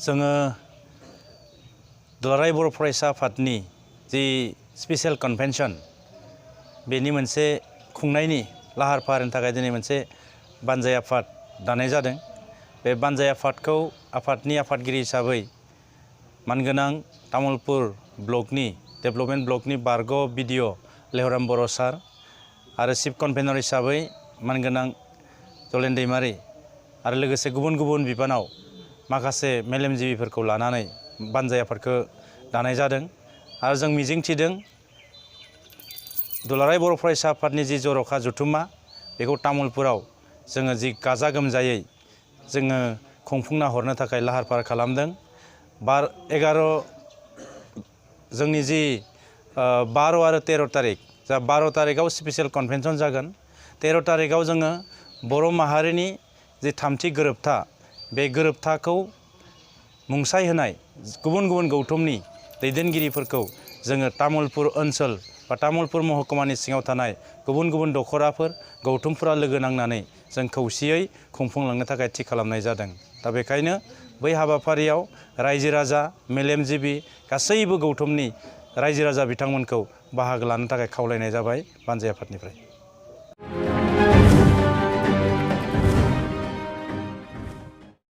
जोङो दुलाराय बर' फरायसा आफादनि जि स्पेसियेल कनभेनसन बेनि मोनसे खुंनायनि लाहार फाहारनि थाखाय दिनै मोनसे बानजाय आफाद दानाय जादों। बे बानजाय आफादखौ आफादनि आफादगिरि हिसाबै मानगोनां तामुलपुर ब्लकनि डेभेलपमेन्ट ब्लकनि बारग' बिडिअ लेहराम बर' सार आरो चिफ कनभेनर हिसाबै मानगोनां जलेन दैमारि आरो लोगोसे गुबुन गुबुन बिबानाव माखासे मेलेमजिबिफोरखौ लानानै बानजाय आफादखौ दानाय जादों। आरो जों मिजिंथिदों दुलाराय बर' फरायसा आफादनि जि जर'खा जथुम्मा बेखौ तामुलपुराव जोङो जि गाजा गोमजायै जोङो खुंफुंना हरनो थाखाय लाहार फाहार खालामदों। 11 जोंनि जि 12 आरो 13 तारिख जा 12 तारिखआव स्पेसियेल कनभेनसन जागोन। 13 तारिखआव जोङो बर' माहारिनि जि थामथि गोरोबथा बे गोरोबथाखौ मुंसाइ होनाय गुबुन गुबुन गौथुमनि दैदेनगिरिफोरखौ जोङो तामुलपुर ओनसोल बा तामुलपुर महकुमानि सिङाव थानाय गुबुन गुबुन दखराफोर गौथुमफोरा लोगो नांनानै जों खौसेयै खुंफुंलांनो थाखाय थि खालामनाय जादों। दा बेखायनो बै हाबाफारियाव रायजो राजा मेलेमजिबि गासैबो गौथुमनि रायजो राजा बिथांमोनखौ बाहागो लानो थाखाय खावलायनाय जाबाय बानजाय आफादनिफ्राय।